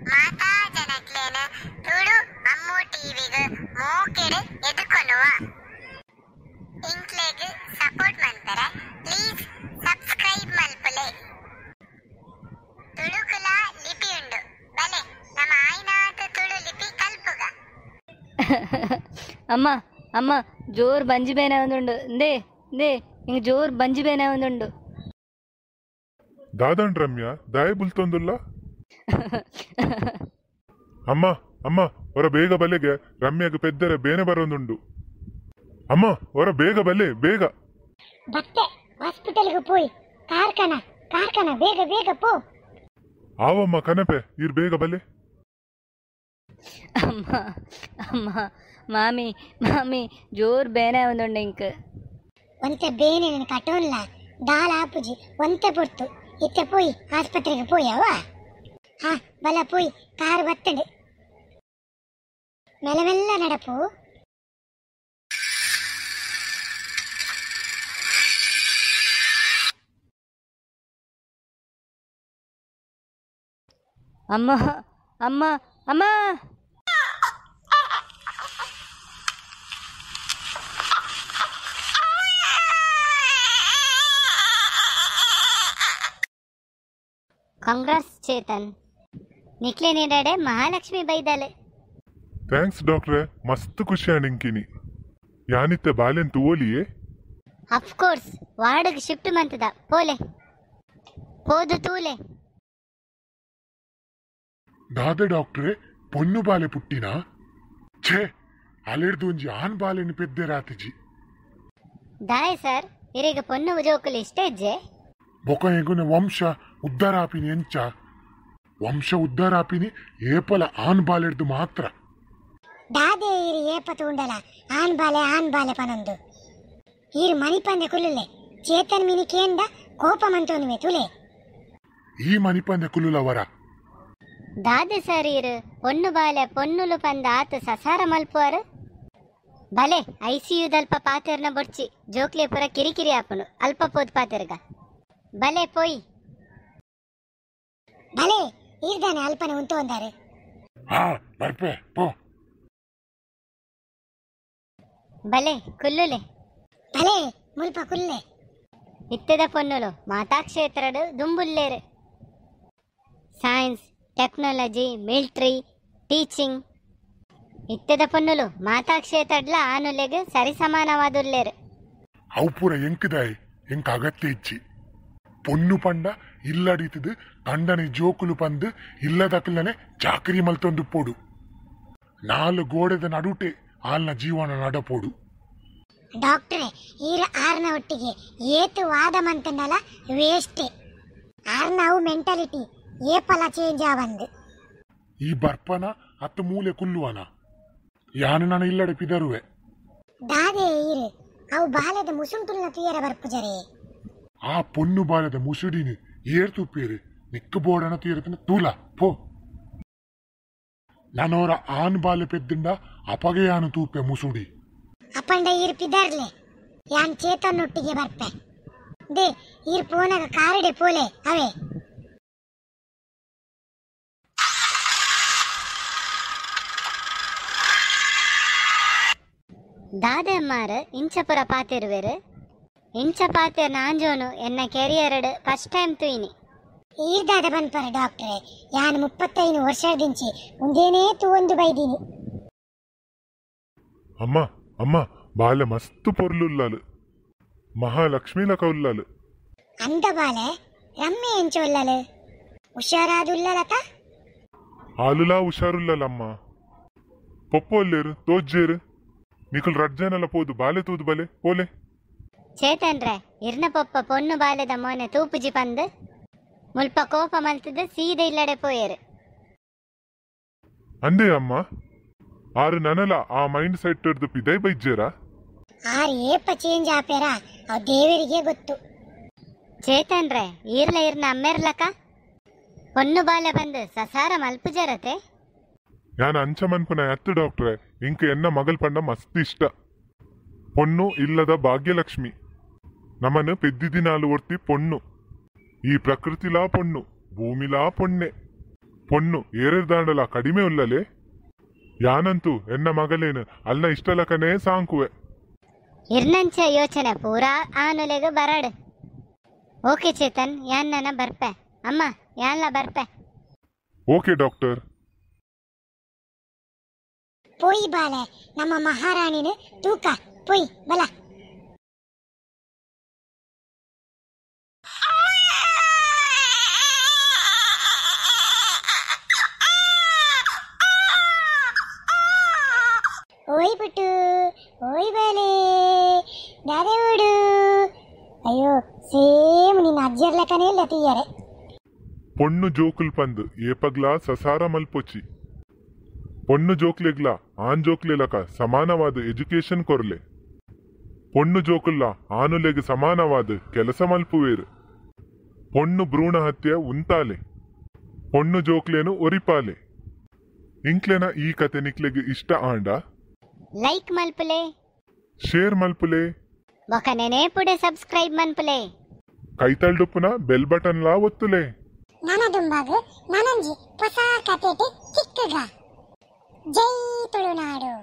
ಮಾತಾ ಜನಕ್ಲೇನ ತುಳು ಅಮ್ಮು ಟಿವಿಗೆ ಮೋಕೆಡೆ ಎದುಕೊಲ್ಲುವ ಇಂಕ್ಲೆಗ್ ಸಪೋರ್ಟ್ ಮಾಡ್ತಾರ please subscribe ಮಲ್ಪಲೆ ತುಳುಕುಲ ಲಿಪಿ ಉಂಡು ಬಲೆ ನಮ್ಮ ಆಯ್ನಾತ ತುಳು ಲಿಪಿ ಕಲ್ಪುಗ ಅಮ್ಮ ಅಮ್ಮ ಜೋರ್ ಬಂಜಿ ಬೇನೆ ಒಂದುಂಡು ದೇ ದೇ ಹಿಂಗೆ ಜೋರ್ ಬಂಜಿ ಬೇನೆ ಒಂದುಂಡು ದಾದಂಡ್ ರಮ್ಯ ದಾಯ ಬುಲ್ತೊಂದುಲ್ಲ ಅಮ್ಮ ಅಮ್ಮ ಹೊರ ಬೇಗ ಬಲೆಗೆ ರಮ್ಯಗೆ ಪೆದ್ದರ ಬೇನೆ ಬರೋದುಂಡು ಅಮ್ಮ ಹೊರ ಬೇಗ ಬಲೆ ಬೇಗ ಬತ್ತೆ ಹಾಸ್ಪಿಟಲ್ಗೆ ಪೋಯ್ ಕಾರ್ಖಾನ ಬೇಗ ಬೇಗ ಪೋ ಆವಮ್ಮ ಕನಪೆ ಇರ್ ಬೇಗ ಬಲೆ ಅಮ್ಮ ಅಮ್ಮ ಮಾಮಿ ಮಾಮಿ ಜೋರ್ ಬೇನೆ ಒಂದುಂಡು ಇಂಕ್ ಒಂತೆ ಬೇನೆ ಕಟೋನ್ಲ ದಾಳ ಆಪುಜಿ ಒಂತೆ ಪೊರ್ತು ಇತ್ತೆ ಪೋಯ್ ಆಸ್ಪತ್ರೆಗೆ ಪೋಯವ ಹಾ ಬಲ ಪೋಯ್ ಕಾರ್ ಬತ್ತಡೆ ಮೆಲ್ಲ ಮೆಲ್ಲ ನಡಪು ಅಮ್ಮ ಅಮ್ಮ ಅಮ್ಮ ಕಾಂಗ್ರೆಸ್ ಚೇತನ್ ನಿಕ್ಲೆ ನೀಡಡೆ ಮಹಾಲಕ್ಷ್ಮಿ ಬೈದಾಲೆ ಥ್ಯಾಂಕ್ಸ್ ಡಾಕ್ಟ್ರೆ ಮಸ್ತ್ ಖುಷಿ ಅಣಿಂಕಿನಿ ಯಾನಿತ್ತೆ ಬಾಲೆನ್ ತೂಲಿಯೇ ಅಫ್ ಕೋರ್ಸ್ ವಾರ್ಡ್ಗೆ ಶಿಫ್ಟ್ ಮಂತದ ಪೋಲೆ ಹೋದು ತೂಲೆ ದಾದ ಡಾಕ್ಟ್ರೆ ಪೊನ್ನು ಬಾಲೆ ಪುಟ್ಟಿನ ಛೇ ಅಲೆಡ್ದು ಒಂಜಿ ಆನ್ ಬಾಲೆನ್ ಪೆದ್ದೆ ರಾತಿಜಿ ದಾಯ್ ಸರ್ ಇರೀಗ ಪೊನ್ನು ಜೋಕುಲು ಇಷ್ಟ ಇಜ್ಜೆ ಬೊಕ ಎಗುನ ವಂಶ ಉದ್ದಾರಾಪಿನಿ ಎಂಚ ವಂಶ ಉದ್ದಾರಾಪಿನಿ ಏಪಲ ಆನ್ ಬಾಲೆಡ್ದು ಮಾತ್ರ ದಾದೆ ಇರಿ ಏಪತು ಉಂಡಲ ಆನ್ ಬಾಲೆ ಪನೊಂದು ಈರು ಮಣಿಪಂದೆ ಕುಲ್ಲುಲೆ ಚೇತನ್ ಮಿನಿ ಕೇಂದ ಕೋಪ ಮಂತೋನುವೆ ತುಲೆ ಈ ಮಣಿಪಂದೆ ಕುಲ್ಲುಲವರ ದಾದೆ ಸರ್ ಇರು ಪೊನ್ನುಲು ಪಂದ ಆತ ಸಸಾರ ಮಲ್ಪುವರು ಬಲೆ ಐಸಿಯು ದಲ್ಪ ಪಾತೆರ್ನ ಬೊಡ್ಚಿ ಜೋಕ್ಲೆ ಪುರ ಕಿರಿಕಿರಿ ಆಪುನು ಅಲ್ಪ ಪೋದ್ ಪಾತೆರ್ಗ ಬಲೆ ಪೋಯ್ ಬಲೆ ಈರ್ದಾನೆ ಅಲ್ಪನೆ ಉಂಟು ಅಂದಾರೆ ಹಾ ಬರ್ಪೆ ಪೋ ಬಲೆ ಕುಲ್ಲುಲೆ ಬಲೆ ಮುಲ್ಪ ಕುಲ್ಲೆ ಇತ್ತದ ಪೊನ್ನುಲು ಮಾತಾಕ್ಷೇತ್ರಡು ದುಂಬುಲ್ಲೇರು ಸೈನ್ಸ್ ಟೆಕ್ನಾಲಜಿ ಮಿಲಿಟರಿ ಟೀಚಿಂಗ್ ಇತ್ತದ ಪೊನ್ನುಲು ಮಾತಾಕ್ಷೇತ್ರಡ್ಲ ಆನುಲೆಗ್ ಸರಿ ಸಮಾನವಾದುಲ್ಲೇರು ಅವು ಪೂರ ಎಂಕದಾಯ್ ಎಂಕ ಅಗತ್ಯ ಇಚ್ಚಿ ಪೊನ್ನು ಪಂಡ ಇಲ್ಲಡಿತದು ಕಂಡನೆ ಜೋಕುಲು ಪಂದು ಇಲ್ಲದಕ್ಕಲ್ಲನೆ ಚಾಕರಿ ಮಲ್ತೊಂದು ಪೋಡು ನಾಲು ಗೋಡೆದ ನಡುಟೆ ಆಲ್ನ ಜೀವನ ನಡಪೋಡು ಡಾಕ್ಟ್ರೆ ಈರ ಆರ್ನ ಒಟ್ಟಿಗೆ ಏತು ವಾದ ಮಂತನಲ ವೇಸ್ಟೆ ಆರ್ನವು ಮೆಂಟಾಲಿಟಿ ಏಪಲ ಚೇಂಜ್ ಆವಂದು ಈ ಬರ್ಪನ ಹತ್ತು ಮೂಲೆ ಕುಲ್ಲುವನ ಯಾನು ನಾನು ಇಲ್ಲಡೆ ಪಿದರುವೆ ದಾದೆ ಈರು ಅವು ಬಾಲದ ಮುಸುಂಟುಲ್ನ ತುಯರ ಬರ್ಪುಜರೆ ಆ ಪೊನ್ನು ಬಾಲದ ಮುಸುಡಿನಿ ಏರ್ ತುಪ್ಪೇರು ನಿಕ್ಕ ಬೋಡನ ತೀರತನ ತೂಲ ಪೋ ನಾನವರ ಆನ್ ಬಾಲೆ ಪೆದ್ದಿಂಡ ಅಪಗೆಯಾನು ತೂಪೆ ಮುಸುಡಿ ಅಪ್ಪಂಡ ಈರು ಪಿದಾರ್ಲೆ ಯಾನ್ ಚೇತನ್ನೊಟ್ಟಿಗೆ ಬರ್ಪೆ ದೇ ಈರು ಪೋನಗ ಕಾರಿಡೆ ಪೋಲೆ ಅವೇ ದಾದೆ ಅಮ್ಮಾರು ಇಂಚಪುರ ಪಾತಿರುವೆರು ಇಂಚ ಪಾತೆ ನಾಂಜೋನು ಎನ್ನ ಕೆರಿಯರ್ಡ್ ಫಸ್ಟ್ ಟೈಮ್ ತುಯಿನಿ ಈರ್ದಾದ ಬನ್ಪರ ಡಾಕ್ಟ್ರೆ ಯಾನ್ 35 ವರ್ಷದಿಂಚಿ ಮುಂದೇನೇ ತೂವೊಂದು ಬೈದೀನಿ ಅಮ್ಮ ಅಮ್ಮ ಬಾಲೆ ಮಸ್ತ್ ಪೊರ್ಲುಲ್ಲಾಲು ಮಹಾಲಕ್ಷ್ಮೀಲ ಕೌಲ್ಲಾಲು ಅಂದ ಬಾಲೆ ರಮ್ಮೆ ಎಂಚೊಲ್ಲಲು ಹುಷಾರಾದುಲ್ಲಲತ ಆಲುಲಾ ಹುಷಾರುಲ್ಲಲ್ಲಮ್ಮ ಪೊಪ್ಪೊಲ್ಲೇರು ತೋಜ್ಜೇರು ನಿಕುಲ್ ರಡ್ಜನೆಲ್ಲ ಪೋದು ಬಾಲೆ ತೂದು ಬಲೆ ಓಲೆ ಚೇತನ್ರೆ ಇರ್ನ ಪೊಪ್ಪ ಪೊನ್ನು ಬಾಲೆದ ಮೊನೆ ತೂಪುಜಿ ಪಂದು ಮುಲ್ಪ ಕೋಪ ಮಲ್ತದ ಸೀದೆ ಇಲ್ಲಡೆ ಪೋಯರು ಅಂದೇ ಅಮ್ಮ ಆರು ನನಲ ಆ ಮೈಂಡ್ ಸೆಟ್ ಹಿಡ್ದು ಪಿದೈ ಬೈಜ್ಜೇರ ಆರು ಏಪ ಚೇಂಜ್ ಆಪೇರ ಅವ್ ದೇವರಿಗೆ ಗೊತ್ತು ಚೇತನ್ರೆ ಇರ್ನ ಅಮ್ಮೆರ್ಲಕ ಪೊನ್ನು ಬಾಲೆ ಬಂದು ಸಸಾರ ಮಲ್ಪುಜರತೆ ಯಾನ ಅಂಚ ಮನ್ಪುನ ಎತ್ತು ಡಾಕ್ಟ್ರೆ ಇಂಕ ಎನ್ನ ಮಗಲ್ ಪಂಡ ಮಸ್ತ್ ಇಷ್ಟ ಪೊನ್ನು ಇಲ್ಲದ ಭಾಗ್ಯಲಕ್ಷ್ಮಿ ನಮನು ಪೆದ್ದಿದಿನಾಲು ಒರ್ತಿ ಪೊಣ್ಣು ಈ ಪ್ರಕೃತಿಲಾ ಪೊಣ್ಣು ಭೂಮಿಲಾ ಪೊಣ್ಣೆ ಪೊಣ್ಣು ಏರಿದಾಂಡಲ ಕಡಿಮೆ ಉಲ್ಲಲೆ ಯಾನಂತೂ ಎನ್ನ ಮಗಲೇನು ಅಲ್ಲ ಇಷ್ಟಲಕನೇ ಸಾಂಕುವೆ ಇರ್ನಂಚ ಯೋಚನೆ ಪೂರಾ ಆನುಲೆಗೆ ಬರಾಡು. ಓಕೆ ಚೇತನ್, ಯಾನ್ ನನ್ನ ಬರ್ಪೆ. ಅಮ್ಮ ಯಾನ್ಲ ಬರ್ಪೆ. Okay doctor. ಪೋಯಿ ಬಾಲೆ ನಮ್ಮ ಮಹಾರಾಣಿನ ತೂಕ ಪೋಯಿ ಬಲ. ಓಯ್ ಬಿಟ್ಟು ಓಯ್ ಬಾಲೆ ದಾದೆ ಓಡು. ಅಯ್ಯೋ ಸೇಮ್ ನಿನ್ನ ಅಜ್ಜರ್ ಲೆಕ್ಕನೇ ಇಲ್ಲ ತೀಯರೆ. ಪೊಣ್ಣು ಜೋಕುಲ್ ಪಂದು ಏಪಗ್ಲಾ ಸಸಾರ ಮಲ್ಪೊಚ್ಚಿ. ಪೊಣ್ಣು ಜೋಕ್ಲೆಗ್ಲ ಆನ್ ಜೋಕ್ಲೆಲಕ ಸಮಾನವಾದ ಎಜುಕೇಶನ್ ಕೊರ್ಲೆ. ಪೊಣ್ಣು ಜೋಕುಲ್ಲ ಆನುಲೆಗ್ ಸಮಾನವಾದ ಕೆಲಸ ಮಲ್ಪುವೇರು. ಪೊಣ್ಣು ಭ್ರೂಣ ಹತ್ಯೆ ಉಂತಾಲೆ, ಪೊಣ್ಣು ಜೋಕ್ಲೇನು ಒರಿಪಾಲೆ. ಇಂಕ್ಲೆನ ಈ ಕತೆ ನಿಕ್ಲೆಗ್ ಇಷ್ಟ ಆಂಡ ಲೈಕ್ ಮಲ್ಪುಲೆ, ಶೇರ್ ಮಲ್ಪುಲೆ, ಬೊಕ ನೆನೇಪುಡೆ ಸಬ್ಸ್ಕ್ರೈಬ್ ಮನ್ಪುಲೆ. ಕೈತಲ್ಡುಪ್ಪುನ ಬೆಲ್ ಬಟನ್ ಲಾ ಒತ್ತುಲೆ. ನನದುಂಬಾಗ ನನಂಜಿ ಹೊಸ ಕತೆಟಿ ಚಿಕ್ಕಗ. ಜೈ ತುಳುನಾಡು.